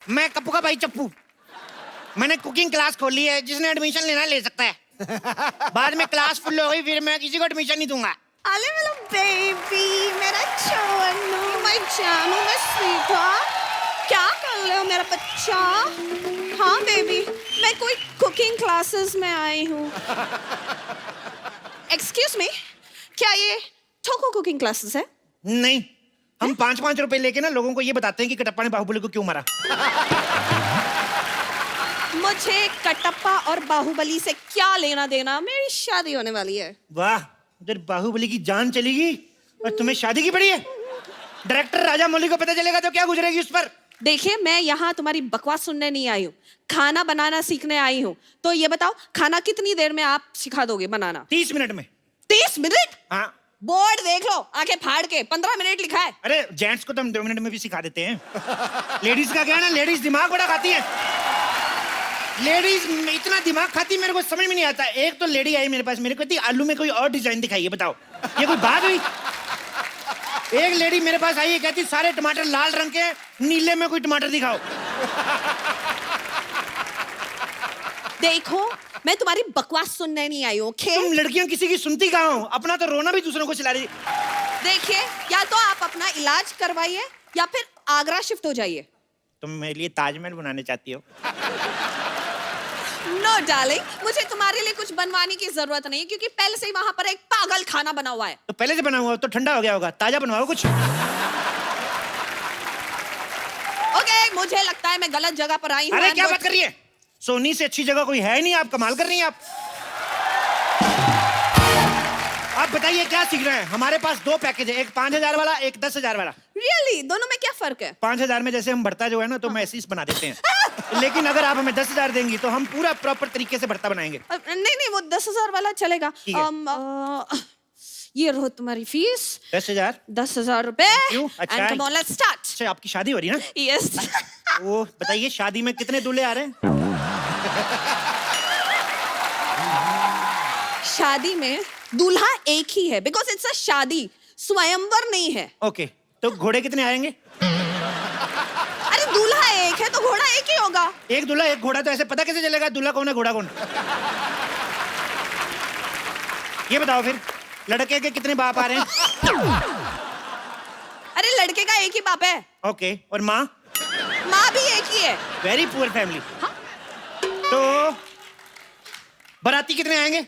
मैं कप्पू का भाई चप्पू। मैंने कुकिंग क्लास खोली है, जिसने एडमिशन लेना ले सकता है। बाद में क्लास फुल हो गई, फिर मैं किसी को एडमिशन नहीं दूंगा। अरे मेरा बेबी, मेरा चन्नू, मैं जानू, मैं स्वीटा, क्या कर रहे हो मेरा बच्चा? हाँ बेबी, मैं कोई कुकिंग क्लासेस में आई हूँ। एक्सक्यूज मी, क्या ये ठोको कुकिंग क्लासेस है? नहीं, हम 5-5 रुपए लेके ना लोगों को ये बताते हैं कि कटप्पा ने बाहुबली को क्यों मारा। मुझे कटप्पा और बाहुबली से क्या लेना देना? मेरी शादी होने वाली है। वाह, उधर बाहुबली की जान चलेगी और तुम्हें शादी की पड़ी है। डायरेक्टर राजा मौली को पता चलेगा तो क्या गुजरेगी उस पर। देखिए, मैं यहाँ तुम्हारी बकवास सुनने नहीं आई हूँ, खाना बनाना सीखने आई हूँ। तो ये बताओ, खाना कितनी देर में आप सिखा दोगे बनाना? 30 मिनट में। 30 मिनट? हाँ। बोर्ड देख लो, आंखें फाड़ के 15 मिनट लिखा है। अरे जेंट्स को तो हम 2 मिनट में भी सिखा देते हैं। लेडीज का क्या है ना, लेडीज दिमाग बड़ा खाती है। लेडीज इतना दिमाग खाती है, मेरे को समझ में नहीं आता। एक तो लेडी आई मेरे पास, मेरे को कहती आलू में कोई और डिजाइन दिखाइए, बताओ ये कोई बात हुई? एक लेडी मेरे पास आई है, कहती सारे टमाटर लाल रंग के, नीले में कोई टमाटर दिखाओ। देखो, मैं तुम्हारी बकवास सुनने नहीं आई हूँ, ओके? तुम लड़कियां किसी की सुनती कहाँ हो? अपना तो रोना भी दूसरों को चिल्ला रही। देखिए, या तो आप अपना इलाज करवाइए या फिर आगरा शिफ्ट हो जाइए। तुम मेरे लिए ताजमहल बनाने चाहती हो? नो डार्लिंग, मुझे तुम्हारे लिए कुछ बनवाने की जरूरत नहीं, क्योंकि पहले से ही वहां पर एक पागल खाना बना हुआ है। तो पहले से बना हुआ तो ठंडा हो गया होगा, ताजा बनवाओ कुछ। ओके, मुझे लगता है मैं गलत जगह पर आई हूँ। अरे क्या बात कर रही है? सोनी से अच्छी जगह कोई है ही नहीं, आप कमाल कर रही हैं। आप बताइए क्या सीख रहे हैं? हमारे पास 2 पैकेज है, एक 5,000 वाला, एक 10,000 वाला। रियली? दोनों में क्या फर्क है? 5,000 में जैसे हम भरता जो है ना, तो मैसेज बना देते हैं। लेकिन अगर आप हमें 10,000 देंगी तो हम पूरा प्रॉपर तरीके से भरता बनाएंगे। नहीं नहीं, वो 10,000 वाला चलेगा। ठीक है। ये रहो तुम्हारी फीस। 10,000। 10,000 रुपए। क्यों? अच्छा And come on, let's start. अच्छा, आपकी शादी हो रही है ना? Yes. वो बताइए, शादी में कितने दूल्हे आ रहे हैं? शादी में दूल्हा एक ही है, बिकॉज इट्स अ शादी, स्वयंवर नहीं है। ओके, तो घोड़े कितने आएंगे? अरे दूल्हा एक है तो घोड़ा एक ही होगा। एक दूल्हा एक घोड़ा, तो ऐसे पता कैसे चलेगा दूल्हा कौन है घोड़ा कौन? ये बताओ फिर, लड़के के कितने बाप आ रहे हैं? अरे लड़के का एक ही बाप है। ओके, और माँ? माँ भी एक ही है। Very poor family. तो बाराती कितने आएंगे?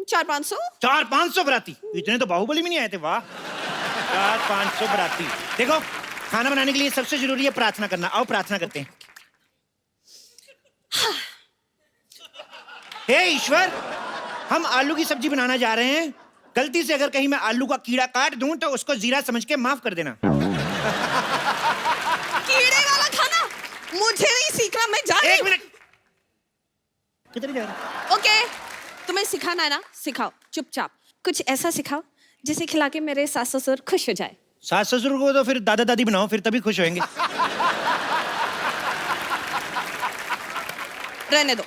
400-500। 400-500 बाराती? इतने तो बाहुबली में नहीं आए थे। वाह, 400-500 बाराती। देखो, खाना बनाने के लिए सबसे जरूरी है प्रार्थना करना। आओ प्रार्थना करते हैं। हे ईश्वर, हम आलू की सब्जी बनाना जा रहे हैं। गलती से अगर कहीं मैं आलू का कीड़ा काट दूं तो उसको जीरा समझ के माफ कर देना। कीड़े वाला खाना मुझे नहीं सीखना, मैं जा रही एक हूँ। मिनट, किधर जा रहा? ओके, तुम्हें सिखाना है ना, सिखाओ। चुपचाप कुछ ऐसा सिखाओ जिसे खिला के मेरे सास ससुर खुश हो जाए। सास ससुर को तो फिर दादा दादी बनाओ, फिर तभी खुश होंगे। रहने दो।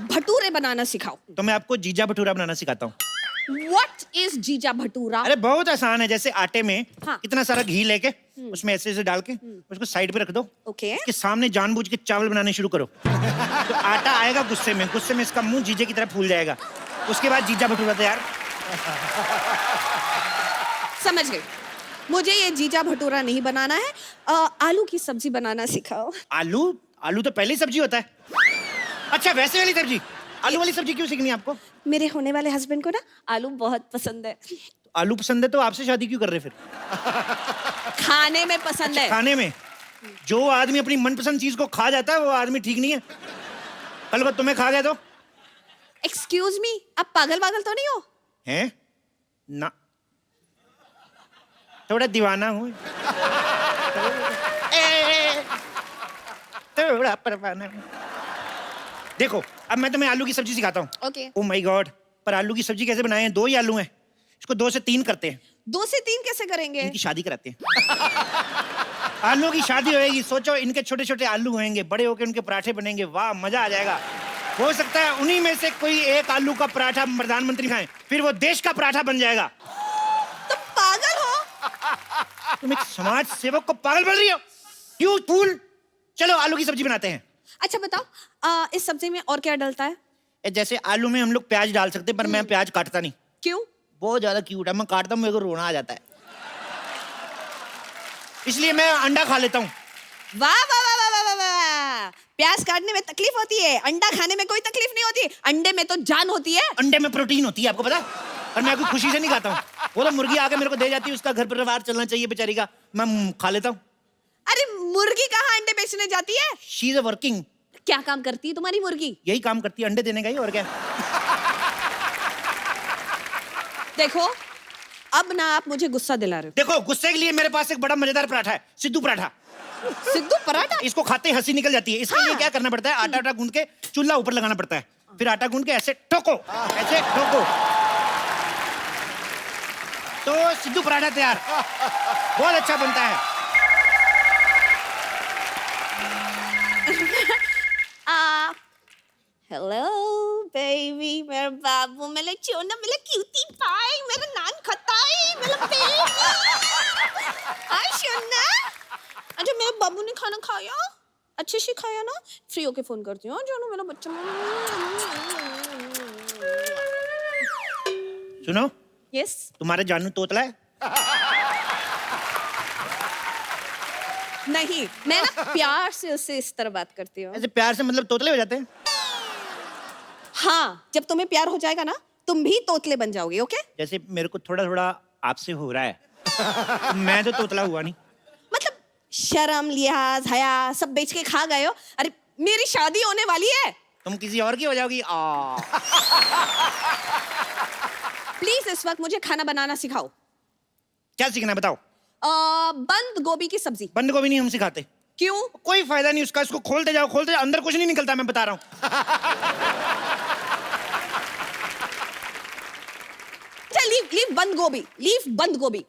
भटूरे बनाना सिखाओ। तो मैं आपको जीजा भटूरा बनाना सिखाता हूँ। What is जीजा भटूरा? अरे बहुत आसान है। जैसे आटे में हाँ। इतना सारा घी लेके उसमें ऐसे ऐसे डाल के उसको साइड पे रख दो। ओके। इसके सामने जानबूझ के चावल बनाने शुरू करो। तो आटा आएगा गुस्से में इसका मुंह जीजे की तरह फूल जाएगा। उसके बाद जीजा भटूरा तैयार। समझ गई। मुझे ये जीजा भटूरा नहीं बनाना है। आलू की सब्जी बनाना सिखाओ। आलू तो पहले ही सब्जी होता है। अच्छा, वैसे वाली सब्जी? आलू वाली सब्जी क्यों सीखनी है आपको? मेरे होने वाले हस्बैंड को ना आलू बहुत पसंद है। आलू पसंद है तो आपसे शादी क्यों कर रहे फिर? खाने में पसंद है। खाने में? जो आदमी अपनी मनपसंद चीज को खा जाता है वो आदमी ठीक नहीं है। कल को तुम्हें खा गया तो? एक्सक्यूज मी, आप पागल वागल तो नहीं हो? हैं? ना, थोड़ा दीवाना हूँ। थोड़ा परवाना हूँ। देखो, अब मैं तुम्हें आलू की सब्जी सिखाता हूँ। ओके। ओह माय गॉड, पर आलू की सब्जी कैसे बनाए हैं? 2 ही आलू हैं, इसको 2 से 3 करते हैं। 2 से 3 कैसे करेंगे? इनकी शादी कराते हैं। आलू की शादी होएगी, सोचो इनके छोटे छोटे आलू होंगे, बड़े होकर उनके पराठे बनेंगे। वाह, मजा आ जाएगा। हो सकता है उन्हीं में से कोई एक आलू का पराठा प्रधानमंत्री खाएं, फिर वो देश का पराठा बन जाएगा। तुम पागल हो? तुम एक समाज सेवक को पागल बोल रही हो? You fool. चलो आलू की सब्जी बनाते हैं। अच्छा बताओ, इस सब्जी में और क्या डलता है? जैसे आलू में हम लोग प्याज डाल सकते हैं, पर मैं प्याज काटता नहीं। क्यों? बहुत ज्यादा क्यूट है, मैं काटता हूँ मेरे को रोना आ जाता है, इसलिए मैं अंडा खा लेता हूँ। वाह वाह वाह वाह वाह वाह वाह! प्याज काटने में तकलीफ होती है, अंडा खाने में कोई तकलीफ नहीं होती। अंडे में तो जान होती है। अंडे में प्रोटीन होती है, आपको पता है? और मैं कोई खुशी से नहीं खाता हूँ। वो तो मुर्गी आके मेरे को दे जाती है, उसका घर परिवार चलना चाहिए बेचारी का, मैं खा लेता हूँ। अरे मुर्गी कहाँ अंडे बेचने जाती है? She is a working. क्या काम करती है तुम्हारी मुर्गी? यही काम करती है, अंडे देने का ही, और क्या। देखो, अब ना आप मुझे गुस्सा दिला रहे हो। देखो, गुस्से के लिए मेरे पास एक बड़ा मजेदार पराठा है, सिद्धू पराठा। सिद्धू पराठा? इसको खाते ही हंसी निकल जाती है। इसके लिए क्या करना पड़ता है, आटा गूंद के चूल्हा ऊपर लगाना पड़ता है, फिर आटा गूंद के ऐसे ठोको, ऐसे ठोको, तो सिद्धू पराठा तैयार। बहुत अच्छा बनता है। हेलो बेबी, मेरा बाबू, मेरा चोना, मेरा क्यूटी पाई, मेरा नान खताई, मेरा बेबी। हाय सोना। अच्छा मेरे बाबू ने खाना खाया? अच्छे से खाया ना? फ्री होके फोन करती हूँ जानू, मेरा बच्चा। सुनो, यस। तुम्हारे जानू तोतला है? नहीं, मैं ना प्यार से उससे इस तरह बात करती हूँ। ऐसे प्यार से मतलब तोतले हो जाते हैं? हाँ, जब तुम्हें प्यार हो जाएगा ना, तुम भी तोतले बन जाओगे। ओके? जैसे मेरे को थोड़ा थोड़ा आपसे हो रहा है। मैं तो तोतला हुआ नहीं। मतलब शर्म, लिहाज, हया सब बेच के खा गए हो। अरे मेरी शादी होने वाली है। तुम किसी और की हो जाओगी। प्लीज इस वक्त मुझे खाना बनाना सिखाओ। क्या सीखना है बताओ? बंद गोभी की सब्जी। बंद गोभी नहीं हम सिखाते। क्यों? कोई फायदा नहीं उसका, इसको खोलते जाओ खोलते जाओ, अंदर कुछ नहीं निकलता, मैं बता रहा हूँ। लीव बंद गोभी, लीव बंद गोभी।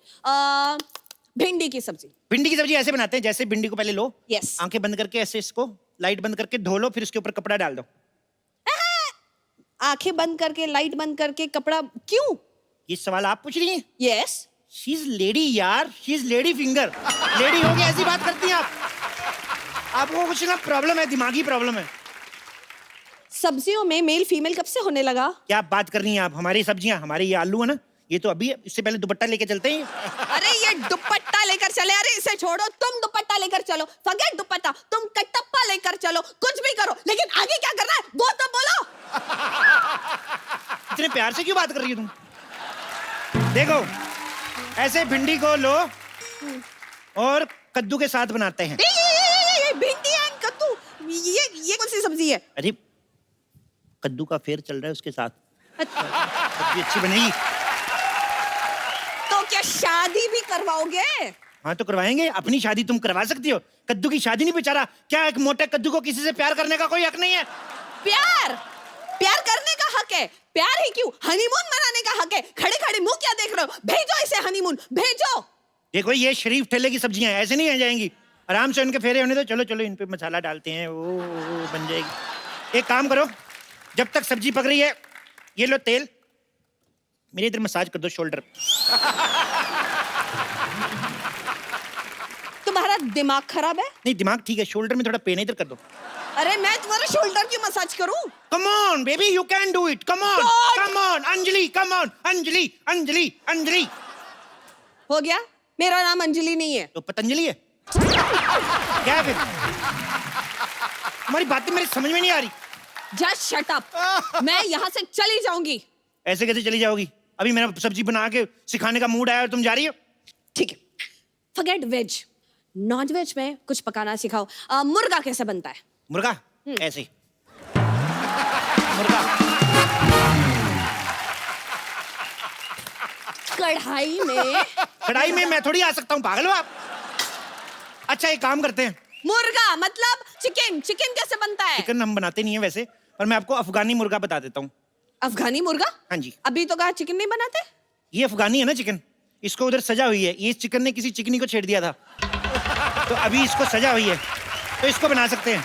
भिंडी की सब्जी। भिंडी की सब्जी ऐसे बनाते हैं, जैसे भिंडी को पहले लो, यस। आंखें बंद करके ऐसे इसको लाइट बंद करके धो लो, फिर इसके ऊपर कपड़ा डाल दो। आंखें बंद करके, लाइट बंद करके, कपड़ा क्यों? ये सवाल आप पूछ रही हैं? यस। शी इज लेडी यार, she is lady finger. Lady होगी ऐसी बात करती हैं आप? आपको कुछ ना प्रॉब्लम है, दिमागी प्रॉब्लम है। सब्जियों में मेल फीमेल कब से होने लगा? क्या बात कर रही हैं आप? हमारी सब्जियां, हमारे ये आलू है ना, ये तो अभी है, इससे पहले दुपट्टा लेके चलते हैं। अरे ये दुपट्टा लेकर चले, अरे इसे छोड़ो, तुम दुपट्टा लेकर चलो, फॉरगेट दुपट्टा, तुम कटप्पा लेकर चलो, कुछ भी करो, लेकिन आगे क्या करना है वो तो बोलो। इतने प्यार से क्यों बात कर रही हो तुम? देखो, ऐसे भिंडी को लो और कद्दू के साथ बनाते हैं। ये भिंडी एंड कद्दू, ये कौन सी सब्जी है? अरे कद्दू का फेर चल रहा है उसके साथ, अच्छा, सब्जी अच्छी बनेगी। तो क्या शादी भी करवाओगे? हाँ तो करवाएंगे, अपनी शादी तुम करवा सकती हो, कद्दू की शादी नहीं बेचारा। क्या एक मोटे कद्दू को किसी से प्यार करने का कोई हक नहीं है? प्यार करने का हक है। प्यार ही क्यों, हनीमून मनाने का हक है। खड़े खड़े मुंह क्या देख रहे हो? भेजो इसे हनीमून, भेजो। देखो ये शरीफ ठेले की सब्जियां हैं, ऐसे नहीं आ जाएंगी, आराम से उनके फेरे होने दो। चलो चलो इन पे मसाला डालते हैं, वो बन जाएगी। एक काम करो, जब तक सब्जी पक रही है, ये लो तेल, मेरे इधर मसाज कर दो शोल्डर। तुम्हारा दिमाग खराब है? नहीं दिमाग ठीक है, शोल्डर में थोड़ा पेन है, इधर कर दो। अरे मैं तुम्हारा शोल्डर क्यों मसाज करूं? Come on baby, you can do it, come on come on Anjali, come on Anjali Anjali Anjali. हो गया? मेरा नाम अंजलि नहीं है तो पतंजलि है क्या है फिर? तुम्हारी बातें मेरी समझ में नहीं आ रही। Just shut up. मैं यहाँ से चली जाऊंगी। ऐसे कैसे चली जाओगी? अभी मेरा सब्जी बना के सिखाने का मूड आया और तुम जा रही हो? ठीक है, फॉरगेट वेज, नॉन वेज में कुछ पकाना सिखाओ। मुर्गा कैसे बनता है? मुर्गा ऐसे मुर्गा कढ़ाई में मैं थोड़ी आ सकता हूँ, पागल हो आप? अच्छा एक काम करते हैं, मुर्गा मतलब चिकन। चिकन कैसे बनता है? चिकन हम बनाते नहीं है वैसे, पर मैं आपको अफगानी मुर्गा बता देता हूँ। अफगानी मुर्गा? हाँ जी। अभी तो कहा चिकन नहीं बनाते। ये अफगानी है ना चिकन, इसको उधर सजा हुई है, ये चिकन ने किसी चिकनी को छेड़ दिया था, तो अभी इसको सजा हुई है, तो इसको बना सकते हैं।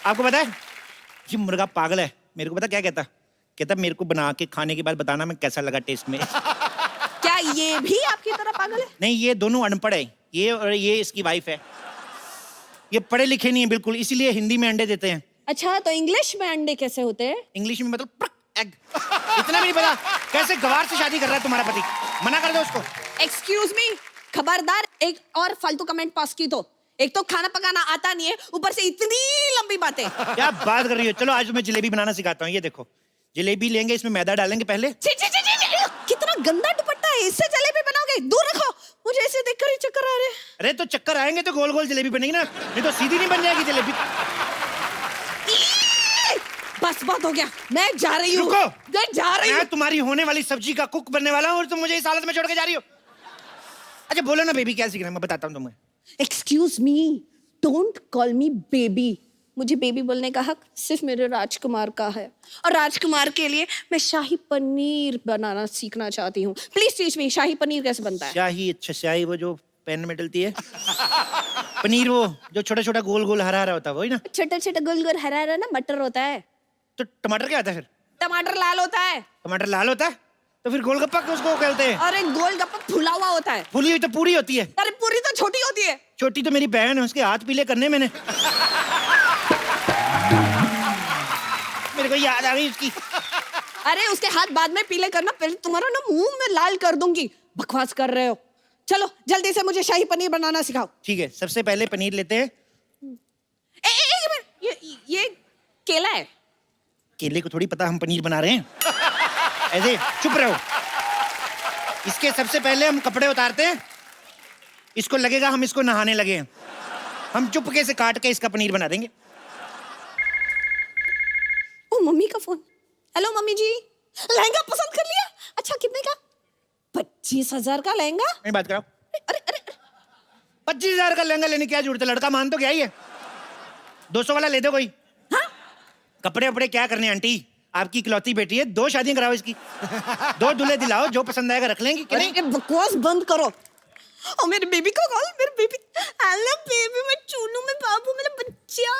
आपको पता है ये मुर्गा पागल है, मेरे को पता क्या कहता? कहता मेरे को बना के खाने के बाद बताना मैं कैसा लगा टेस्ट में। क्या ये भी आपकी तरह पागल है? नहीं, ये दोनों अनपढ़ है, ये और ये इसकी वाइफ है। ये पढ़े लिखे नहीं है बिल्कुल, इसीलिए हिंदी में अंडे देते हैं। अच्छा, तो इंग्लिश में अंडे कैसे होते हैं? इंग्लिश में मतलब एग। इतना भी नहीं पता। कैसे गवार से शादी कर रहा है तुम्हारा पति? मना कर दो उसको। एक्सक्यूज मी, खबरदार एक और फालतू कमेंट पास की तो। एक तो खाना पकाना आता नहीं है, ऊपर से इतनी लंबी बातें। क्या बात कर रही हो? चलो आज मैं जलेबी बनाना सिखाता हूँ। ये देखो, जलेबी लेंगे, इसमें मैदा डालेंगे पहले। छी, छी, छी, छी, छी, कितना गंदा दुपट्टा है, इससे जलेबी बनाओगे? दूर रखो, मुझे इसे देखकर ही चक्कर आ रहे हैं। अरे तो चक्कर आएंगे तो गोल गोल जलेबी बनेगी ना, नहीं तो सीधी नहीं बन जाएगी जलेबी। बस बहुत हो गया, मैं जा रही हूँ। रुको, मैं जा रही हूँ। मैं तुम्हारी होने वाली सब्जी का कुक बनने वाला हूँ और तुम मुझे इस हालत में छोड़ के जा रही हो। अच्छा बोलो ना बेबी, क्या सीखना है मैं बताता हूँ तुम्हें। Excuse me, don't call me baby. मुझे बेबी बोलने का हक सिर्फ मेरे राजकुमार का है, और राजकुमार के लिए मैं शाही पनीर बनाना सीखना चाहती हूँ। प्लीज टीच मी, शाही पनीर कैसे बनता है? शाही? अच्छा शाही वो जो पैन में डलती है। पनीर वो जो छोटा छोटा गोल गोल हरा हरा होता है वही ना? छोटा छोटा गोल गोल हरा हरा ना मटर होता है। तो टमाटर क्या होता है फिर? टमाटर लाल होता है। टमाटर लाल होता है तो फिर गोलगप्पा उसको कहते हैं। और एक गोलगप्पा फुला हुआ होता है। फुली हुई तो पूरी होती है। अरे पूरी तो छोटी होती है। छोटी तो मेरी बहन है, उसके हाथ पीले करने मैंने। मेरे को याद आ गई उसकी। अरे उसके हाथ बाद में पीले करना, पहले तुम्हारा ना मुंह में लाल कर दूंगी। बकवास कर रहे हो। चलो जल्दी से मुझे शाही पनीर बनाना सिखाओ। ठीक है, सबसे पहले पनीर लेते हैं। ये केला है। केले को थोड़ी पता हम पनीर बना रहे हैं। ऐसे चुप रहो। इसके सबसे पहले हम कपड़े उतारते हैं। इसको लगेगा हम इसको नहाने लगे हैं। हम चुपके से काट के इसका पनीर बना देंगे। ओ मम्मी का फोन। हेलो मम्मी जी, लहंगा पसंद कर लिया? अच्छा कितने का? 25,000 का लहंगा। नहीं बात कराओ। अरे अरे 25,000 का लहंगा लेने की क्या जरूरत है? लड़का मान तो क्या ही है। 200 वाला ले दो कोई। हाँ? कपड़े वपड़े क्या करने आंटी, आपकी इकलौती बेटी है, 2 शादियां कराओ इसकी। 2 दूल्हे दिलाओ, जो पसंद आएगा रख लेंगे कि नहीं? अरे बकवास बंद करो। और मेरे बेबी को कॉल, मेरे बेबी। हेलो बेबी, मैं चूनू में बाबू, मेरा बच्चा।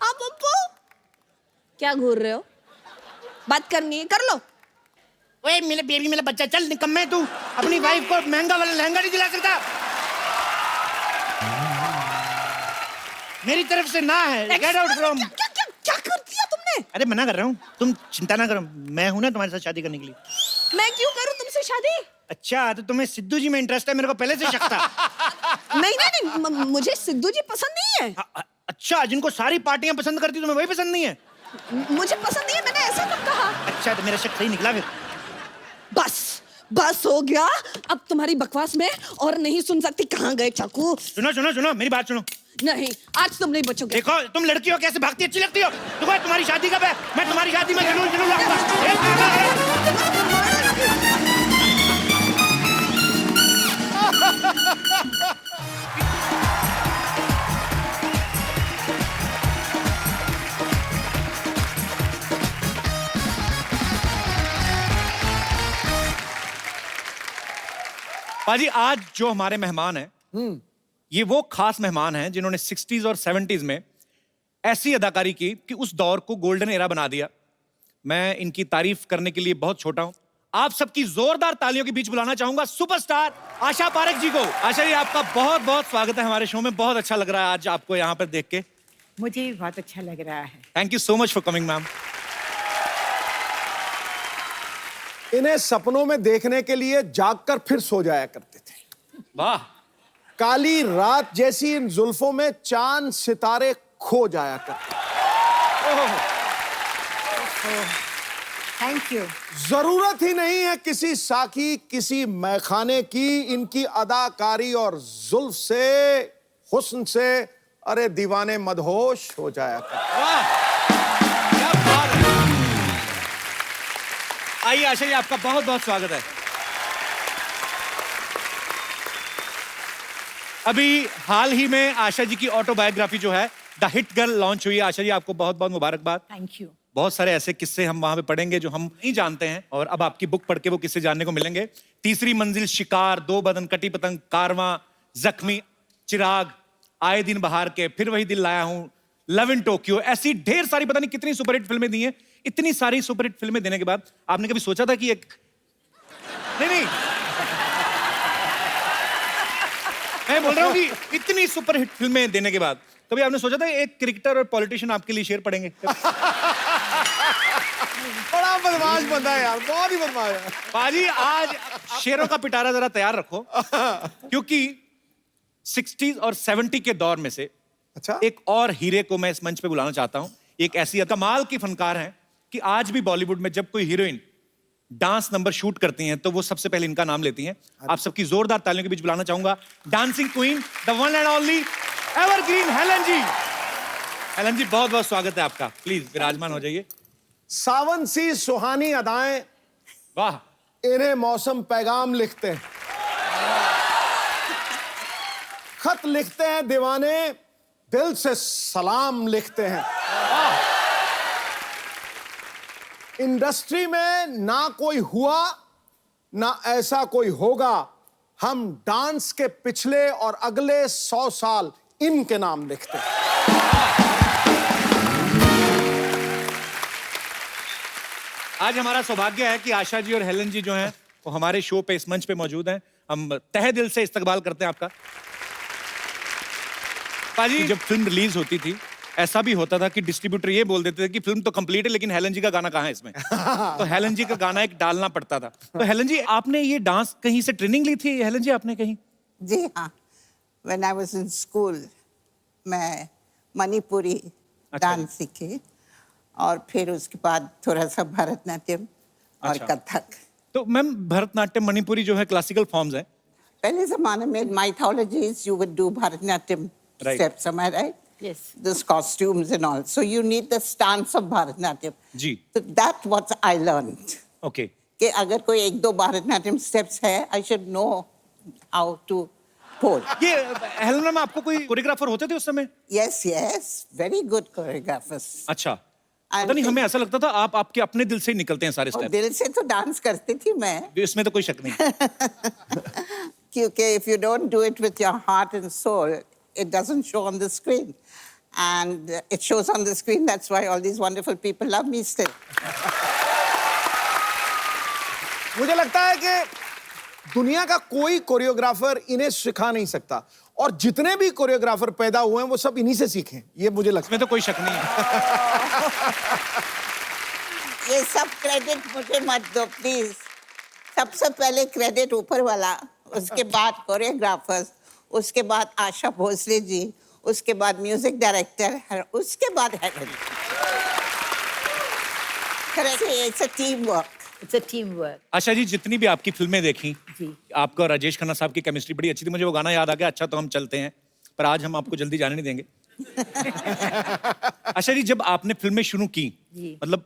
आप पप्पू क्या घूर रहे हो? बात करनी है कर लो। ओए मेरे बेबी, मेरा बच्चा, चल निकम्मे तू अपनी वाइफ को महंगा वाला लहंगा नहीं दिला सकता। मेरी तरफ से ना है। Get out from. क्या कर दिया तुमने? अरे मना कर रहा हूँ, तुम चिंता ना करो, मैं हूं ना तुम्हारे साथ शादी करने के लिए। मैं क्यों करूं तुमसे शादी? अच्छा तो तुम्हें सिद्धू जी में इंटरेस्ट है? मेरे को पहले से शक था। नहीं नहीं नहीं, मुझे सिद्धू जी पसंद नहीं है। अच्छा, जिनको सारी पार्टियां पसंद करती तुम्हें वही पसंद नहीं है? मुझे पसंद नहीं है, मैंने ऐसा कब कहा? अच्छा तो मेरा शक सही निकला फिर। बस बस हो गया, अब तुम्हारी बकवास में और नहीं सुन सकती। कहाँ गए चाकू? सुनो सुनो सुनो, मेरी बात सुनो। नहीं, आज तुम नहीं बचोगे। देखो तुम लड़की हो, कैसे भागती अच्छी लगती हो। देखो तुम्हारी शादी कब है? मैं तुम्हारी शादी में जरूर जरूर आऊंगा। पाजी आज जो हमारे मेहमान हैं, ये वो खास मेहमान हैं जिन्होंने 60s और 70s में ऐसी अदाकारी की कि उस दौर को गोल्डन एरा बना दिया। मैं इनकी तारीफ करने के लिए बहुत छोटा हूं। आप सबकी जोरदार तालियों के बीच बुलाना चाहूंगा सुपरस्टार आशा पारेख जी को। आशा जी, आपका बहुत बहुत स्वागत है हमारे शो में। बहुत अच्छा लग रहा है आज आपको यहाँ पर देख के। मुझे भी बहुत अच्छा लग रहा है। Thank you so much for coming ma'am. इन्हें सपनों में देखने के लिए जागकर फिर सो जाया करते थे। वाह। काली रात जैसी इन जुल्फों में चांद सितारे खो जाया करते। Thank you. जरूरत ही नहीं है किसी साकी, किसी मैखाने की। इनकी अदाकारी और जुल्फ से, हुस्न से, अरे दीवाने मदहोश हो जाया करते। वाह, क्या बात है। आइए आशा जी, आपका बहुत बहुत स्वागत है। अभी हाल ही में आशा जी की ऑटोबायोग्राफी जो है द हिट गर्ल लॉन्च हुई है। आशा जी, आपको बहुत बहुत मुबारकबाद। Thank you. बहुत सारे ऐसे किस्से हम वहां पे पढ़ेंगे जो हम नहीं जानते हैं, और अब आपकी बुक पढ़ के वो किस्से जानने को मिलेंगे। तीसरी मंजिल, शिकार, दो बदन, कटी पतंग, कारवां, जख्मी, चिराग, आए दिन बहार के, फिर वही दिल लाया हूं, लव इन टोक्यो, ऐसी ढेर सारी पता नहीं कितनी सुपरहिट फिल्में दी हैं। इतनी सारी सुपरहिट फिल्में देने के बाद आपने कभी सोचा था कि एक नहीं मैं बोल रहा हूँ कि इतनी सुपरहिट फिल्में देने के बाद कभी आपने सोचा था एक क्रिकेटर और पॉलिटिशियन आपके लिए शेर पढ़ेंगे? बड़ा बदमाश बंदा है यार, बहुत ही बदमाश है। बाजी आज शेरों का पिटारा जरा तैयार रखो, क्योंकि 60s और 70 के दौर में से अच्छा, एक और हीरे को मैं इस मंच पे बुलाना चाहता हूं। एक ऐसी कमाल की फनकार हैं कि आज भी बॉलीवुड में जब कोई हीरोइन डांस नंबर शूट करती हैं तो वो सबसे पहले इनका नाम लेती हैं। आप सबकी जोरदार तालियों के बीच बुलाना चाहूंगा dancing queen, the one and only evergreen Helen ji. Helen ji, बहुत बहुत स्वागत है आपका, प्लीज विराजमान हो जाइए। सावन सी सुहानी अदाएं, वाह, इन्हें मौसम पैगाम लिखते हैं, खत लिखते हैं दीवाने, दिल से सलाम लिखते हैं। इंडस्ट्री में ना कोई हुआ ना ऐसा कोई होगा, हम डांस के पिछले और अगले 100 साल इनके नाम लिखते हैं। आज हमारा सौभाग्य है कि आशा जी और हेलन जी जो हैं वो हमारे शो पे इस मंच पे मौजूद हैं। हम तहे दिल से इस्तकबाल करते हैं आपका। पाजी, जब फिल्म रिलीज होती थी ऐसा भी होता था कि डिस्ट्रीब्यूटर ये बोल देते थे कि फिल्म तो कंप्लीट है लेकिन हेलन जी का गाना कहाँ है इसमें। तो हेलन जी का गाना एक डालना पड़ता था। तो हेलन जी, आपने ये डांस कहीं से ट्रेनिंग ली थी? हेलन जी, आपने कहीं? जी हाँ, when I was in school मैं मणिपुरी डांस सीखी और फिर उसके बाद थोड़ा सा भरतनाट्यम और कथक। तो मैम, भरतनाट्यम मणिपुरी जो है क्लासिकल फॉर्म्स हैं। पहले जमाने में mythologies you would do Bharatanatyam steps, am I right? Yes. Those costumes and all. So you need the stance of Bharatnatyam. जी। So that's what I learned. Okay. कि अगर कोई एक दो Bharatnatyam steps है, I should know how to pose. ये Helen ma'am, आपको कोई कोरियोग्राफर होते थे उस समय? Yes, yes, very good choreographers. अच्छा, पता नहीं, हमें ऐसा लगता था आप आपके अपने दिल से ही निकलते हैं सारे और स्टेप। दिल से तो डांस करती थी मैं। इसमें तो कोई शक नहीं। क्योंकि if you don't do it with your heart and soul, it doesn't show on the screen. And it shows on the screen, that's why all these wonderful people love me still. मुझे लगता है कि दुनिया का कोई choreographer इन्हें सिखा नहीं सकता, और जितने भी कोरियोग्राफर पैदा हुए हैं वो सब इन्हीं से सीखे हैं, ये मुझे लगता है। इसमें तो कोई शक नहीं है। ये सब क्रेडिट मुझे मत दो प्लीज। सबसे पहले क्रेडिट ऊपर वाला, उसके बाद कोरियोग्राफर्स, उसके बाद आशा भोसले जी, उसके बाद म्यूजिक डायरेक्टर, उसके बाद Helen. Correct, it's a team work. It's a teamwork. Asha ji, जितनी भी आपकी फिल्में देखी, जी। आपका और राजेश खन्ना साहब की केमिस्ट्री बड़ी अच्छी थी। मुझे वो गाना याद आ गया, अच्छा तो हम चलते हैं, पर आज हम आपको जल्दी जाने नहीं देंगे। आशा जी, जब आपने फिल्में शुरू की, मतलब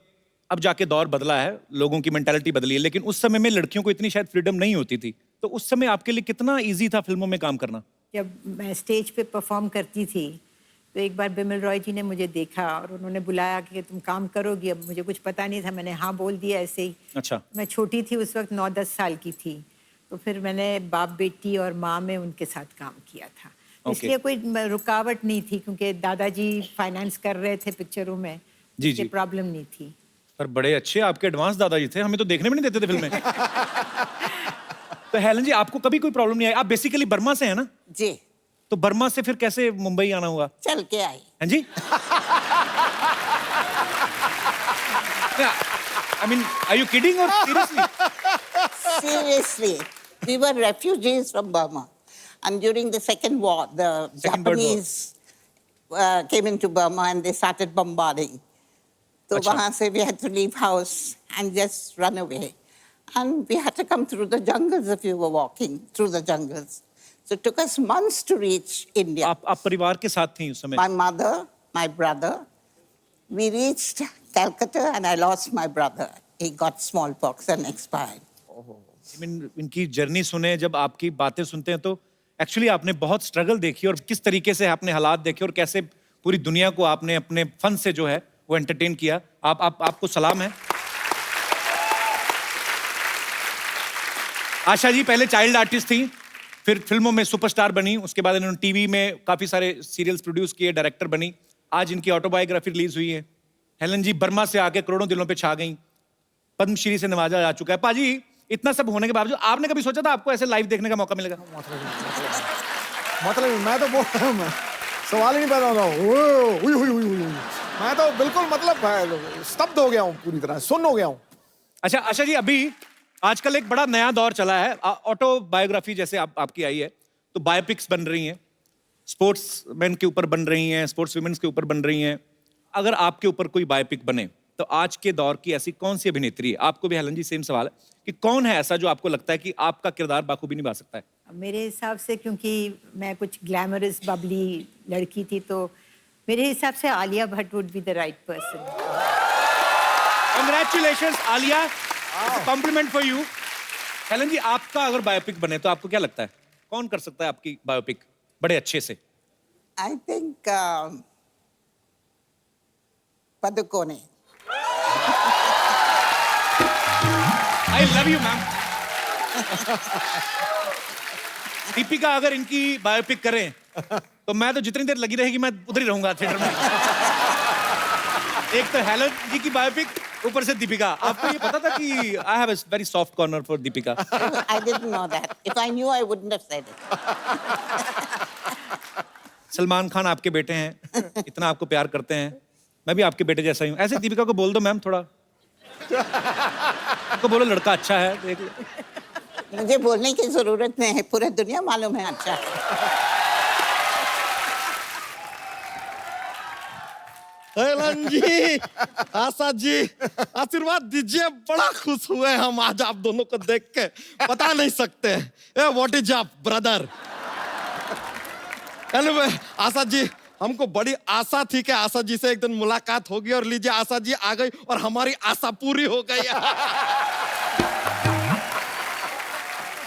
अब जाके दौर बदला है, लोगों की मेंटालिटी बदली है, लेकिन उस समय में लड़कियों को इतनी शायद फ्रीडम नहीं होती थी, तो उस समय आपके लिए कितना इजी था फिल्मों में काम करना? जब मैं स्टेज पे परफॉर्म करती थी तो एक बार बिमल रॉय जी ने मुझे देखा और उन्होंने बुलाया कि तुम काम करोगी। अब मुझे कुछ पता नहीं था, मैंने हाँ बोल दिया ऐसे ही। अच्छा। मैं छोटी थी उस वक्त, 9-10 साल की थी, तो फिर मैंने बाप बेटी और माँ में उनके साथ काम किया था। इसलिए कोई रुकावट नहीं थी, क्योंकि दादाजी फाइनेंस कर रहे थे पिक्चरों में, जी इसलिए प्रॉब्लम नहीं थी। पर बड़े अच्छे आपके एडवांस दादाजी थे, हमें तो देखने में नहीं देते थे फिल्में। तो हेलन जी, आपको कभी कोई प्रॉब्लम नहीं आई? आप बेसिकली बर्मा से हैं ना? जी। तो बर्मा से फिर कैसे मुंबई आना हुआ? चल के आई। हाँ जी? I mean, are you kidding or seriously? Seriously, we were refugees from Burma, and during the Second War, the Second World War. Japanese came into Burma and they started bombarding. So अच्छा। वहाँ से we had to leave house and just run away, and we had to come through the jungles if you were walking through the jungles. So it took us months to reach India. आप परिवार के साथ थी उस समय? My mother, my brother, we reached Calcutta and I lost my brother. He got smallpox and expired. I mean, इनकी journey सुने, जब आपकी बातें सुनते हैं तो एक्चुअली आपने बहुत स्ट्रगल देखी और किस तरीके से आपने हालात देखे और कैसे पूरी दुनिया को आपने अपने फन से जो है वो एंटरटेन किया। आपको सलाम है। आशा जी पहले चाइल्ड आर्टिस्ट थी, फिर फिल्मों में सुपरस्टार बनी, उसके बाद इन्होंने टीवी में काफी सारे सीरियल्स प्रोड्यूस किए, डायरेक्टर बनी। आज इनकी ऑटोबायोग्राफी रिलीज हुई है। हेलन जी बर्मा से आके करोड़ों दिलों पे छा गई, पद्मश्री से नवाजा जा चुका है। पाजी, इतना सब होने के बावजूद आपने कभी सोचा था आपको ऐसे लाइव देखने का मौका मिलेगा? मतलब मैं तो बोल सवाल ही नहीं पैदा हो रहा हूँ। हुई हुई हुई हुई। मैं तो बिल्कुल मतलब स्तब्ध हो गया हूँ, पूरी तरह सुन्न हो गया हूँ। अच्छा आशा जी, अभी आजकल एक बड़ा नया दौर चला है, ऑटोबायोग्राफी जैसे आपकी आई है, तो बायोपिक्स बन रही हैं, स्पोर्ट्स मैन के ऊपर बन रही हैं, स्पोर्ट्स वुमेन्स के ऊपर बन रही हैं। अगर आपके ऊपर कोई बायोपिक बने तो आज के दौर की ऐसी कौन सी अभिनेत्री है, आपको भी हेलन जी सेम सवाल है, कि कौन है ऐसा जो आपको लगता है कि आपका किरदार बाखूबी निभा सकता है? मेरे हिसाब से, क्योंकि मैं कुछ ग्लैमरस बबली लड़की थी, तो मेरे हिसाब से Alia Bhatt would be the right person. Congratulations Alia, compliment for you. Helen ji, आपका अगर बायोपिक बने तो आपको क्या लगता है कौन कर सकता है आपकी बायोपिक बड़े अच्छे से? I think Padukone. I love you ma'am. Deepika अगर इनकी बायोपिक करें तो मैं तो जितनी देर लगी रहेगी मैं उधर ही रहूंगा थिएटर में। एक तो हेलन जी की बायोपिक, ऊपर से दीपिका। आपको ये पता था कि I have a very soft corner for Deepika? I didn't know that. If I knew, I wouldn't have said it. Salman Khan आपके बेटे हैं, इतना आपको प्यार करते हैं, मैं भी आपके बेटे जैसा ही हूँ। ऐसे दीपिका को बोल दो मैम थोड़ा, उनको बोलो लड़का अच्छा है, देख लो। मुझे बोलने की जरूरत नहीं है, पूरा दुनिया मालूम है अच्छा है। हेलन जी, आशा जी, आशीर्वाद दीजिए। बड़ा खुश हुए हम आज आप दोनों को देख के, बता नहीं सकते। What is up brother? Anyway, Asha ji, हमको बड़ी आशा थी कि आशा जी से एक दिन मुलाकात होगी, और लीजिए आशा जी आ गई और हमारी आशा पूरी हो गई।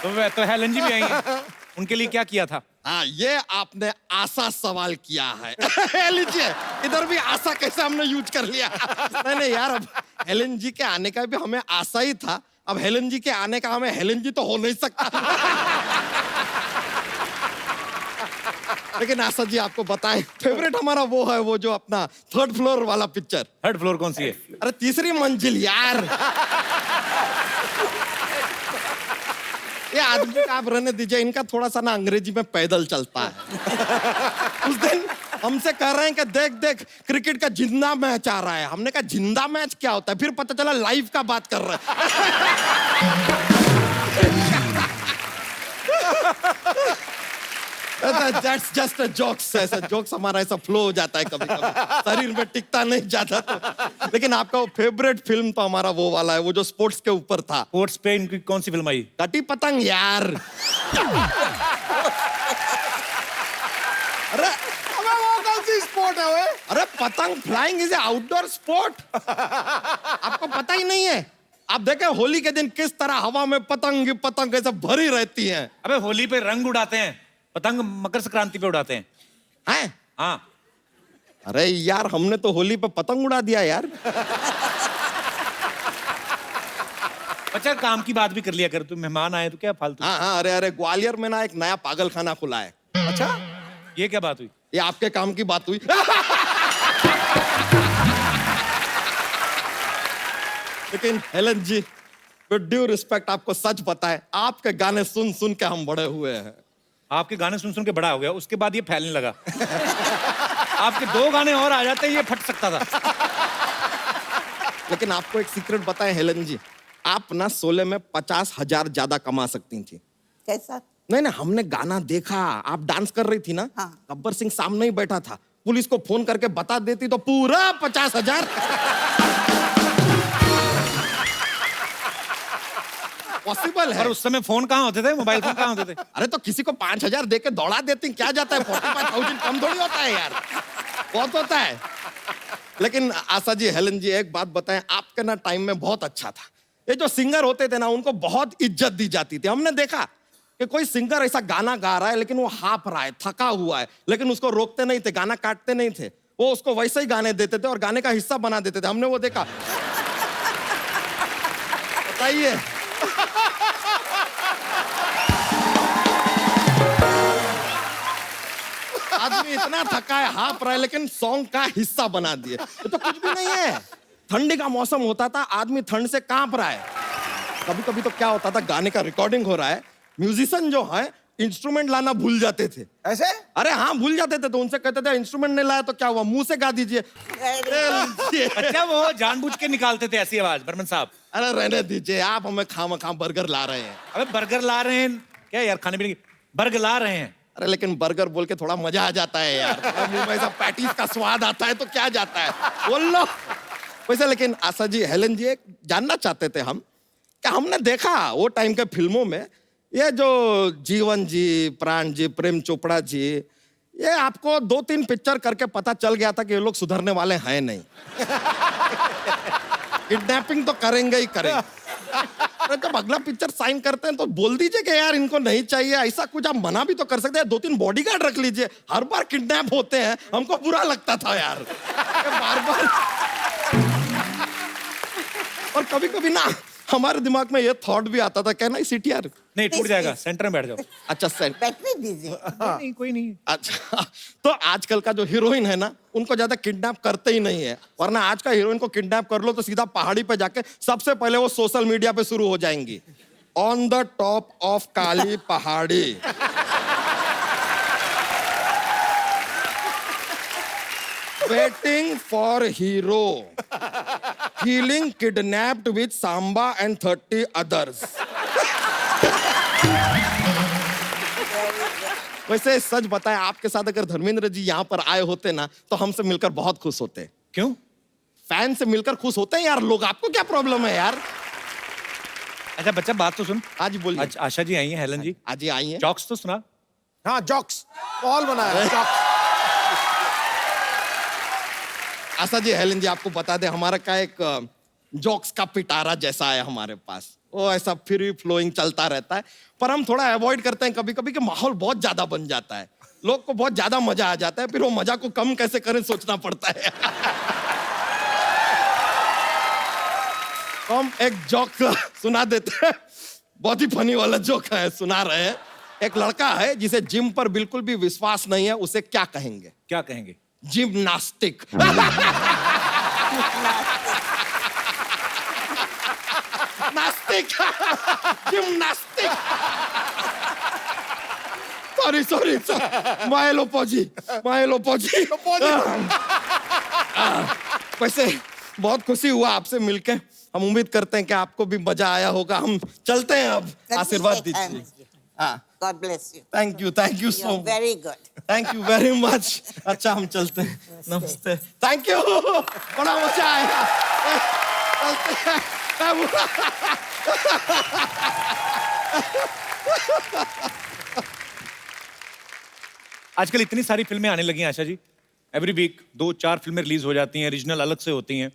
तो हेलन जी भी आई हैं, उनके लिए क्या किया था? हाँ, ये आपने आशा सवाल किया है। लीजिए, इधर भी आशा कैसे हमने यूज कर लिया। नहीं यार, अब हेलन जी के आने का भी हमें आशा ही था, अब हेलन जी के आने का हमें हेलन जी तो हो नहीं सकता। लेकिन आशा जी आपको बताएं, फेवरेट हमारा वो है, वो जो अपना 3rd फ्लोर वाला पिक्चर। 3rd फ्लोर कौन सी है? अरे 3री मंजिल यार। ये आदमी का आप रहने दीजिए, इनका थोड़ा सा ना अंग्रेजी में पैदल चलता है। उस दिन हमसे कह रहे हैं कि देख देख क्रिकेट का जिंदा मैच आ रहा है। हमने कहा जिंदा मैच क्या होता है? फिर पता चला लाइव का बात कर रहे हैं। That's just a jokes, ऐसा जोक्स हमारा ऐसा फ्लो हो जाता है कभी कभी, शरीर में टिकता नहीं जाता तो। लेकिन आपका वो फेवरेट फिल्म तो हमारा वो वाला है, वो जो स्पोर्ट्स के ऊपर था। स्पोर्ट्स पे इनकी कौन सी फिल्म आई? कटी पतंग यार। अरे वो कौन सी स्पोर्ट है वो? अरे पतंग flying is a outdoor sport. आपको पता ही नहीं है? आप देखें होली के दिन किस तरह हवा में पतंग पतंग ऐसे भरी रहती हैं। अबे होली पे रंग उड़ाते हैं, पतंग मकर संक्रांति पे उड़ाते हैं। हैं? हाँ। अरे यार, हमने तो होली पे पतंग उड़ा दिया यार। अच्छा, काम की बात भी कर लिया कर, तू मेहमान आए तो क्या फालतू। हाँ, अरे ग्वालियर में ना एक नया पागल खाना खुला है। अच्छा, ये क्या बात हुई? ये आपके काम की बात हुई। लेकिन Helen ji, with due respect, आपको सच बताएं, आपके गाने सुन सुन के हम बड़े हुए हैं। आपके गाने सुन सुन के बड़ा हो गया, उसके बाद ये फैलने लगा। आपके 2 गाने और आ जाते ये फट सकता था। लेकिन आपको एक सीक्रेट बताएं हेलन जी, आप ना 16 में 50,000 ज्यादा कमा सकती थी। कैसा? नहीं, हमने गाना देखा, आप डांस कर रही थी ना। हाँ। गब्बर सिंह सामने ही बैठा था, पुलिस को फोन करके बता देती तो पूरा 50,000। पॉसिबल है। और उस समय फोन कहाँ होते थे, मोबाइल फोन कहाँ होते थे? अरे तो किसी को 5,000 दे के दौड़ा देती, क्या जाता है? 45,000 कम थोड़ी होता है यार, बहुत होता है। लेकिन आशा जी, हेलन जी, एक बात बताएं, आपके ना टाइम में बहुत अच्छा था। ये जो सिंगर होते थे ना, उनको बहुत इज्जत दी जाती थी। हमने देखा कि कोई सिंगर ऐसा गाना गा रहा है लेकिन वो हाफ रहा है, थका हुआ है, लेकिन उसको रोकते नहीं थे, गाना काटते नहीं थे, वो उसको वैसे ही गाने देते थे और गाने का हिस्सा बना देते थे। हमने वो देखा। बताइए। आदमी इतना थका है, हाफ रहा है, लेकिन सॉन्ग का हिस्सा बना दिए। तो कुछ भी नहीं है। ठंडी का मौसम होता था, आदमी ठंड से कांप रहा है। कभी कभी तो क्या होता था, गाने का रिकॉर्डिंग हो रहा है, म्यूजिशियन जो है इंस्ट्रूमेंट लाना भूल जाते थे। ऐसे? अरे हाँ, भूल जाते थे, तो उनसे कहते थे इंस्ट्रूमेंट नहीं लाया तो क्या हुआ, मुंह से गा दीजिए। अच्छा, वो जानबूझ के निकालते थे ऐसी आवाज बर्मन साहब? अरे रहने दीजिए, आप हमें खाम बर्गर ला रहे हैं। अबे बर्गर ला रहे हैं क्या यार, खाने पीने की बर्गर ला रहे हैं? अरे लेकिन बर्गर बोल के थोड़ा मजा आ जाता है यार, थोड़ा मुंह में ऐसा पैटीज का स्वाद आता है तो क्या जाता है, बोल लो। वैसे लेकिन आशा जी, हेलन जी, एक जानना चाहते थे हम, क्या हमने देखा वो टाइम के फिल्मों में ये जो जीवन जी, प्राण जी, प्रेम चोपड़ा जी, ये आपको 2-3 पिक्चर करके पता चल गया था कि ये लोग सुधरने वाले हैं नहीं। किडनैपिंग तो करेंगे ही करेंगे। अरे जब अगला पिक्चर साइन करते हैं तो बोल दीजिए कि यार इनको नहीं चाहिए, ऐसा कुछ आप मना भी तो कर सकते हैं, 2-3 बॉडीगार्ड रख लीजिए। हर बार किडनैप होते हैं, हमको बुरा लगता था यार, बार बार। और कभी कभी ना हमारे दिमाग में ये थॉट भी आता था, कहना सीटी यार नहीं, टूट जाएगा, सेंटर में बैठ जाओ। अच्छा सेंट बैठने दीजिए। नहीं, कोई नहीं। अच्छा, तो आजकल का जो हीरोइन है ना, उनको ज्यादा किडनैप करते ही नहीं है, वरना आज का हीरोइन को किडनैप कर लो तो सीधा पहाड़ी पे जाके सबसे पहले वो सोशल मीडिया पे शुरू हो जाएंगी, ऑन द टॉप ऑफ काली पहाड़ी। Waiting for hero, healing kidnapped with Samba and 30 others. वैसे सच बताएं, आपके साथ अगर धर्मेंद्र जी यहाँ पर आए होते ना तो हमसे मिलकर बहुत खुश होते। क्यों? फैन से मिलकर खुश होते हैं यार लोग, आपको क्या प्रॉब्लम है यार? अच्छा बच्चा, बात तो सुन। आज बोलिए। आज आशा जी आई हैं, हेलन जी आज ही आई हैं। जॉक्स तो सुना। हाँ, जॉक्स माहौल बनाया है, जॉक्स। आशा जी, हेलन जी, आपको बता दें हमारा का एक जॉक्स का पिटारा जैसा है हमारे पास, वो ऐसा फ्री फ्लोइंग चलता रहता है, पर हम थोड़ा अवॉइड करते हैं कभी कभी कि माहौल बहुत ज्यादा बन जाता है, लोग को बहुत ज्यादा मजा आ जाता है, फिर वो मजा को कम कैसे करें सोचना पड़ता है। हम एक जोक सुना देते हैं, बहुत ही फनी वाला जोक है, सुना रहे हैं। एक लड़का है जिसे जिम पर बिल्कुल भी विश्वास नहीं है, उसे क्या कहेंगे? क्या कहेंगे? जिम्नास्टिक। नास्तिक। जिम्नास्टिक। सॉरी मायलोपोजी। वैसे बहुत खुशी हुआ आपसे मिलके, हम उम्मीद करते हैं कि आपको भी मजा आया होगा। हम चलते हैं अब, आशीर्वाद दीजिए। हाँ, God bless you. Thank you so You're much. very good. Thank you very much. अच्छा हम चलते हैं, नमस्ते। थैंक यू, बड़ा मजा आया। चलते हैं। आजकल इतनी सारी फिल्में आने लगी हैं आशा जी, एवरी वीक 2-4 फिल्में रिलीज हो जाती हैं, रीजनल अलग से होती हैं।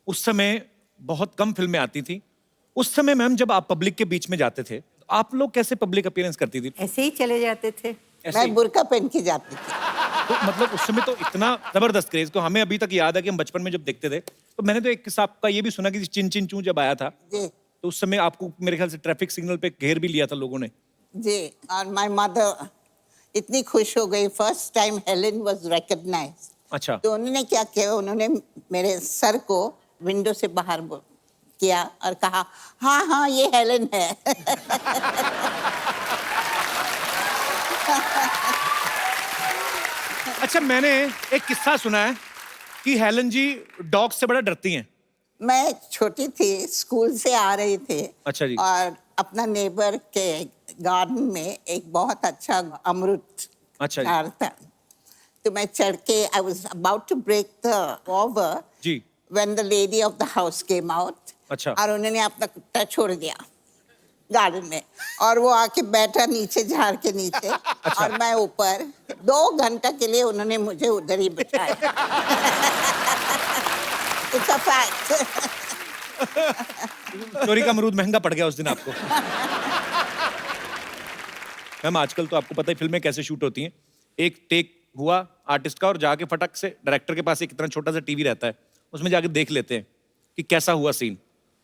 उस समय बहुत कम फिल्में आती थी। उस समय मैम जब आप पब्लिक के बीच में जाते थे, तो आप लोग कैसे पब्लिक अपीयरेंस करती थी? ऐसे ही चले जाते थे। ऐसे ही? मैं बुर्का पहन के जाती थी। तो मतलब उस समय तो इतना जबरदस्त क्रेज, तो हमें अभी तक याद है कि हम बचपन में जब देखते थे, तो मैंने तो एक किस्सा आपका ये भी सुना कि चिन चिन चू जब आया था, जी तो उस समय आपको मेरे ख्याल से ट्रैफिक सिग्नल पे घेर भी लिया था लोगों ने। जी, और माय मदर इतनी खुश हो गई, first time Helen was recognised. अच्छा। तो उन्होंने क्या किया, उन्होंने मेरे सर को विंडो से बाहर किया और कहा, हाँ ये हेलेन है। अच्छा, मैंने एक किस्सा सुना है कि हेलन जी डॉग से बड़ा डरती हैं। मैं छोटी थी, स्कूल से आ रही थी। अच्छा जी। और अपना नेबर के गार्डन में एक बहुत अच्छा अमरूद अच्छा जी। झाड़ था, तो मैं चढ़ के I was about to break the over जी। When the lady of the house came out. अच्छा। और उन्होंने अपना कुत्ता छोड़ दिया गार्डन में, और वो आके बैठा नीचे झाड़ के नीचे। अच्छा। और मैं ऊपर 2 घंटा के लिए उन्होंने मुझे उधर ही बिठाया। It's a fact. चोरी का अमरूद महंगा पड़ गया उस दिन आपको। मैम आजकल तो आपको पता है फिल्में कैसे शूट होती हैं, एक टेक हुआ आर्टिस्ट का और जाके फटक से डायरेक्टर के पास एक इतना छोटा सा टीवी रहता है, उसमें जाके देख लेते हैं कि कैसा हुआ सीन।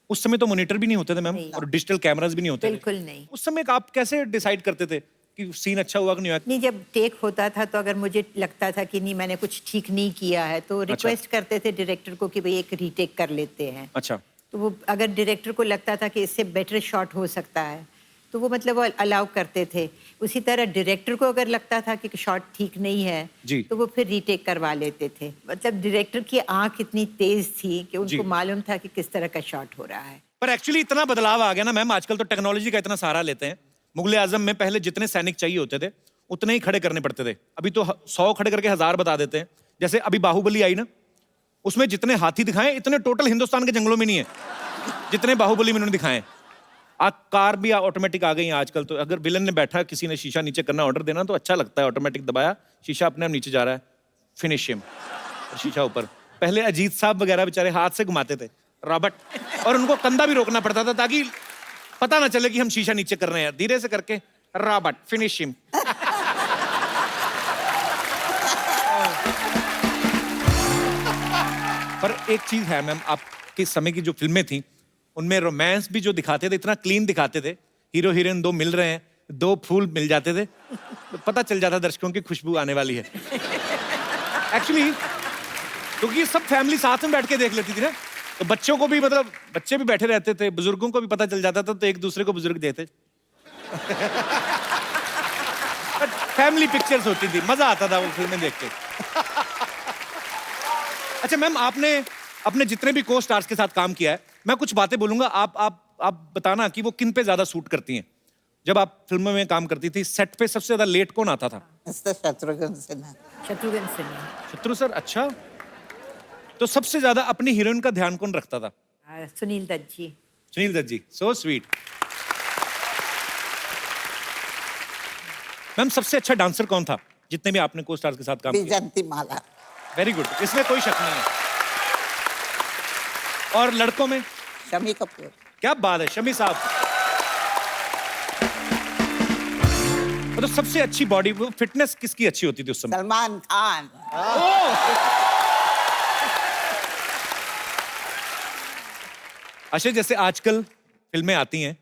उस समय तो मॉनिटर भी नहीं होते थे मैम, और डिजिटल कैमरास भी नहीं होते थे। बिल्कुल नहीं। उस समय आप कैसे डिसाइड करते थे कि सीन अच्छा हुआ कि नहीं हुआ? नहीं, जब टेक होता था तो अगर मुझे लगता था कि नहीं मैंने कुछ ठीक नहीं किया है तो रिक्वेस्ट करते थे डायरेक्टर को कि भाई एक रीटेक कर लेते हैं। अच्छा। तो वो अगर डायरेक्टर को लगता था कि इससे बेटर शॉट हो सकता है तो वो मतलब वो अलाउ करते थे। उसी तरह डायरेक्टर को अगर लगता था कि शॉट ठीक नहीं है जी। तो वो फिर रीटेक करवा लेते थे। मतलब डायरेक्टर की आंख इतनी तेज थी कि जी। उनको मालूम था कि किस तरह का शॉट हो रहा है। पर एक्चुअली इतना बदलाव आ गया ना मैम, आजकल तो टेक्नोलॉजी का इतना सहारा लेते हैं। मुगले आजम में पहले जितने सैनिक चाहिए होते थे उतने ही खड़े करने पड़ते थे, अभी तो 100 खड़े करके 1000 बता देते हैं। जैसे अभी बाहुबली आई ना, उसमें जितने हाथी दिखाए इतने टोटल हिंदुस्तान के जंगलों में नहीं है जितने बाहुबली में उन्होंने दिखाए। कार भी ऑटोमेटिक आ गई है आजकल, तो अगर विलन ने बैठा, किसी ने शीशा नीचे करना ऑर्डर देना तो अच्छा लगता है, ऑटोमेटिक दबाया, शीशा अपने आप नीचे जा रहा है, फिनिश हिम, शीशा ऊपर। पहले अजीत साहब वगैरह बेचारे हाथ से घुमाते थे रॉबर्ट, और उनको कंधा भी रोकना पड़ता था ताकि पता ना चले कि हम शीशा नीचे कर रहे हैं, धीरे से करके रॉबर्ट फिनिश हिम। पर एक चीज है मैम, आपके समय की जो फिल्में थी उनमें रोमांस भी जो दिखाते थे इतना क्लीन दिखाते थे, हीरो हीरोइन दो मिल रहे हैं, 2 फूल मिल जाते थे, तो पता चल जाता दर्शकों की खुशबू आने वाली है। एक्चुअली क्योंकि सब फैमिली साथ में बैठ के देख लेती थी ना, तो बच्चों को भी, मतलब बच्चे भी बैठे रहते थे, बुजुर्गों को भी पता चल जाता था, तो एक दूसरे को बुजुर्ग देते। फैमिली पिक्चर्स होती थी, मजा आता था वो फिल्में देख के। अच्छा मैम, आपने अपने जितने भी को स्टार्स के साथ काम किया है, मैं कुछ बातें बोलूंगा, आप बताना कि वो किन पे ज्यादा सूट करती हैं। जब आप फिल्मों में काम करती थी, सेट पे सबसे ज्यादा लेट कौन आता था? मिस्टर शत्रुघ्न सिन्हा। शत्रुघ्न सिन्हा। शत्रु सर, अच्छा। तो सबसे ज्यादा अपनी हीरोइन का ध्यान कौन रखता था? सुनील दत्त जी। सुनील दत्त जी, सो स्वीट। मैम, सबसे अच्छा डांसर कौन था जितने भी आपने को स्टार्स के साथ काम किया? विजंती माला। वेरी गुड, इसमें कोई शक नहीं है। और लड़कों में? शमी कपूर। क्या बात है, शमी साहब। तो सबसे अच्छी बॉडी, फिटनेस किसकी अच्छी होती थी उस समय? सलमान खान। अच्छा, जैसे आजकल फिल्में आती हैं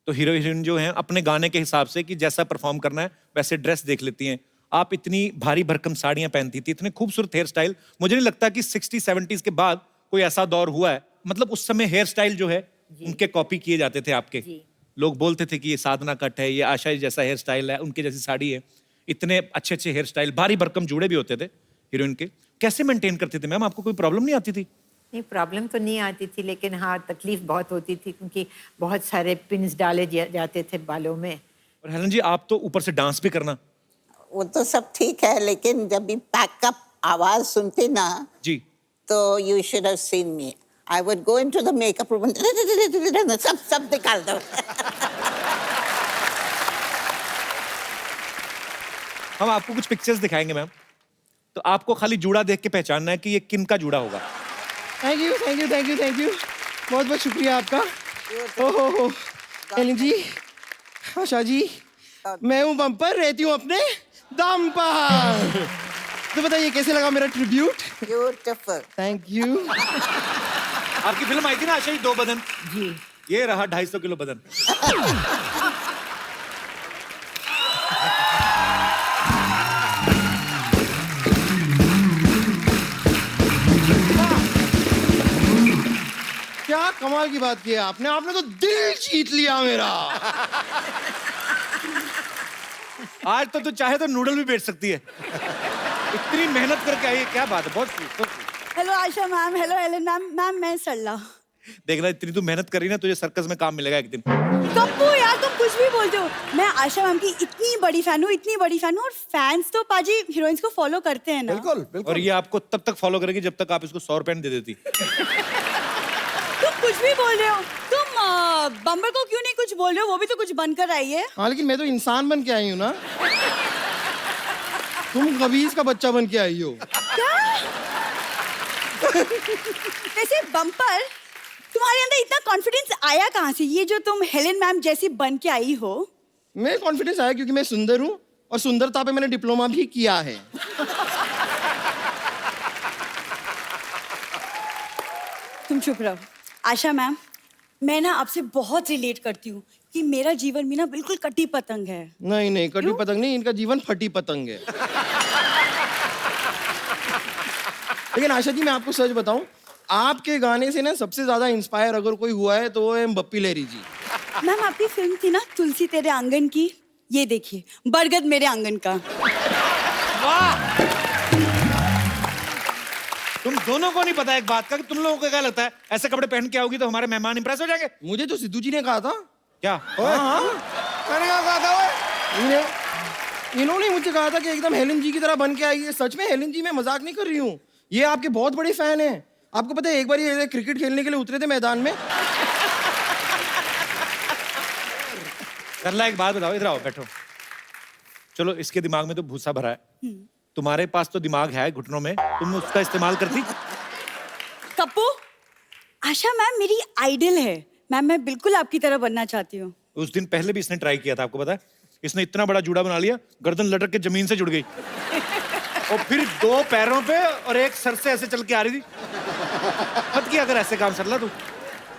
तो हीरो हीरोइन जो हैं अपने गाने के हिसाब से कि जैसा परफॉर्म करना है वैसे ड्रेस देख लेती हैं। आप इतनी भारी भरकम साड़ियां पहनती थी, इतने खूबसूरत हेयर स्टाइल, मुझे नहीं लगता कि 60-70s के बाद कोई ऐसा दौर हुआ है। मतलब उस समय हेयर स्टाइल जो है उनके कॉपी किए जाते थे आपके। लोग बोलते थे कि ये साधना कट है, ये आशा जैसा हेयर स्टाइल है, उनके जैसी साड़ी है। इतने अच्छे अच्छे हेयर स्टाइल, भारी भरकम जूड़े भी होते थे हीरोइन के। कैसे मेंटेन करते थे मैम? आपको कोई प्रॉब्लम नहीं आती थी? नहीं, प्रॉब्लम तो नहीं आती थी, लेकिन हाँ तकलीफ बहुत होती थी क्योंकि बहुत सारे पिन्स डाले जाते थे बालों में। और हेलन जी, आप तो ऊपर से डांस भी करना। वो तो सब ठीक है, लेकिन जब भी पैकअप आवाज सुनती ना जी। तो you should have seen me. I would go into the makeup room, सब निकाल दो। हम आपको कुछ पिक्चर्स दिखाएंगे मैम, तो आपको खाली जूड़ा देख के पहचानना है कि ये किन का जूड़ा होगा। Thank you thank you thank you thank you, बहुत बहुत शुक्रिया आपका। ओहो हेलन जी, आशा जी, मैं हूँ बम्पर, रहती हूँ अपने दम पर। तो बताइए कैसे लगा मेरा ट्रिब्यूट? ब्यूटीफुल। Thank you. आपकी फिल्म आई थी ना आशा जी, 2 बदन। जी। ये रहा 250 किलो बदन। क्या कमाल की बात की है आपने, आपने तो दिल जीत लिया मेरा। आज तो तू चाहे तो नूडल भी बेच सकती है, इतनी मेहनत करके आई है। क्या बात है, बहुत sweet। Hello Asha ma'am, hello Helen ma'am. Ma'am मैं सरला। देखना, इतनी तू मेहनत करी ना, तुझे सर्कस में काम मिलेगा एक दिन। कप्पू यार, तुम कुछ भी बोलते हो। मैं आशा मैम की इतनी बड़ी फैन हूँ, इतनी बड़ी फैन हूँ, और फैंस तो पाजी हीरोइंस को फॉलो करते हैं ना। बिल्कुल बिल्कुल। और ये आपको तब तक फॉलो करेगी जब तक आप इसको 100 रुपए दे देती। तुम कुछ भी बोल रहे हो। तुम बम्बर को क्यों नहीं कुछ बोल रहे हो? वो भी तो कुछ बनकर आई है। हाँ, लेकिन मैं तो इंसान बन के आई हूँ ना, तुम कबीज का बच्चा बन के आई हो। वैसे बम्पर, तुम्हारे अंदर इतना कॉन्फिडेंस आया कहाँ से, ये जो तुम हेलन मैम जैसी बन के आई हो? मैं कॉन्फिडेंस आया क्योंकि मैं सुंदर हूँ और सुंदरता पे मैंने डिप्लोमा भी किया है। तुम चुप रहो। आशा मैम, मैं ना आपसे बहुत रिलेट करती हूँ कि मेरा जीवन भी ना बिल्कुल कटी पतंग है। नहीं नहीं, कटी पतंग नहीं, इनका जीवन फटी पतंग है। लेकिन आशा जी, मैं आपको सच बताऊं, आपके गाने से ना सबसे ज्यादा इंस्पायर अगर कोई हुआ है तो वो है बप्पी लहरी जी। मैम आपकी फिल्म थी ना तुलसी तेरे आंगन की, ये देखिए बरगद मेरे आंगन का। वाह! तुम दोनों को नहीं पता एक बात का कि तुम लोगों को क्या लगता है ऐसे कपड़े पहन के आओगी तो हमारे मेहमान इंप्रेस हो जाएंगे? मुझे तो सिद्धू जी ने कहा था। क्या? मैंने क्या कहा था ओए? इन्होंने मुझे कहा था कि एकदम हेलन जी की तरह बन के आइए। सच में हेलन जी, मैं मजाक नहीं कर रही हूँ, ये आपके बहुत बड़े फैन हैं। आपको पता है एक बार ये क्रिकेट खेलने के लिए उतरे थे मैदान में। करला एक बात बताओ, इधर आओ बैठो। चलो इसके दिमाग में तो भूसा भरा है, तुम्हारे पास तो दिमाग है घुटनों में, तुम उसका इस्तेमाल करती? कप्पू, आशा मैम मेरी आइडल है मैम, मैं बिल्कुल आपकी तरह बनना चाहती हूँ। उस दिन पहले भी इसने ट्राई किया था, आपको पता है? इसने इतना बड़ा जूड़ा बना लिया, गर्दन लटक के जमीन से जुड़ गई और फिर 2 पैरों पे और एक सर से ऐसे चल के आ रही थी। मत किया अगर ऐसे काम सरला तू।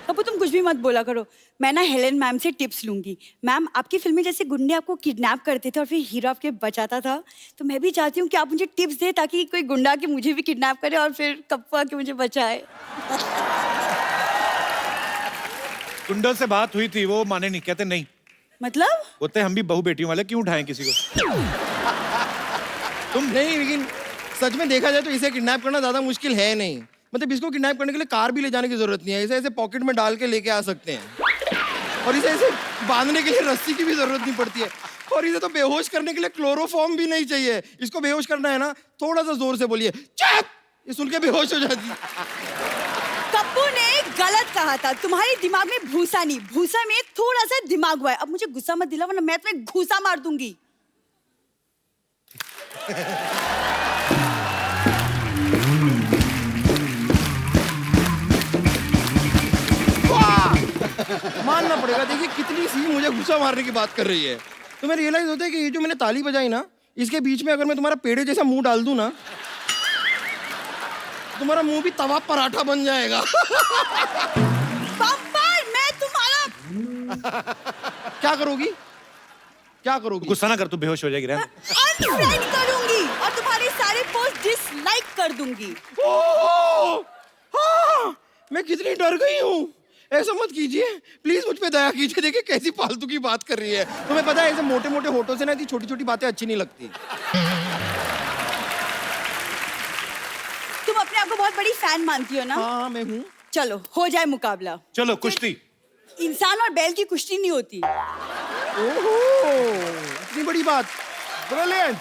कप्पू तुम कुछ भी मत बोला करो, मैं ना हेलेन मैम से टिप्स लूंगी। मैम आपकी फिल्म में जैसे गुंडे आपको किडनैप करते थे और फिर हीरो आपके बचाता था, तो मैं भी चाहती हूँ कि आप मुझे टिप्स दें ताकि कोई गुंडा के मुझे भी किडनैप करे और फिर कप्पू आके मुझे बचाए। गुंडों से बात हुई थी, वो माने नहीं, कहते नहीं। मतलब? बोलते हम भी बहू बेटियों वाले, क्यों उठाएं किसी को? तुम नहीं, लेकिन सच में देखा जाए तो इसे किडनैप करना ज्यादा मुश्किल है नहीं। मतलब इसको किडनैप करने के लिए कार भी ले जाने की जरूरत नहीं है, इसे ऐसे पॉकेट में डाल के लेके आ सकते हैं और इसे ऐसे बांधने के लिए रस्सी की भी जरूरत नहीं पड़ती है। और इसे तो बेहोश करने के लिए क्लोरोफॉर्म भी नहीं चाहिए। इसको बेहोश करना है ना, थोड़ा सा जोर से बोलिए चुप, ये सुन के बेहोश हो जाती है। कप्पू ने गलत कहा था, तुम्हारे दिमाग में भूसा नहीं, भूसा में थोड़ा सा दिमाग हुआ है। अब मुझे गुस्सा मत दिला वरना मैं तुम्हें घूसा मार दूंगी। मानना पड़ेगा, देखिए कितनी सी मुझे गुस्सा मारने की बात कर रही है। तुम्हें रियलाइज होता है कि ये जो मैंने ताली बजाई ना, इसके बीच में अगर मैं तुम्हारा पेड़े जैसा मुंह डाल दूं ना, तुम्हारा मुंह भी तवा पराठा बन जाएगा। बम्पर, मैं तुम्हारा क्या करोगी? क्या करोगी? गुस्सा ना कर, तू बेहोश हो जाएगी। रहने दे। अनफ्रेंड करूंगी और तुम्हारे सारे पोस्ट डिसलाइक कर दूंगी। ओह! हाँ, मैं कितनी डर गई हूँ। ऐसा मत कीजिए प्लीज, मुझ पे दया कीजिए। देखिए कैसी फालतू की बात कर रही है। तुम्हें पता है ऐसे मोटे मोटे होठों से ना छोटी छोटी बातें अच्छी नहीं लगती। तुम अपने आप को बहुत बड़ी फैन मानती हो ना? हाँ मैं हूँ। चलो हो जाए मुकाबला। चलो कुश्ती। इंसान और बैल की कुश्ती नहीं होती। ओहो, इतनी बड़ी बात। ब्रिलियंट।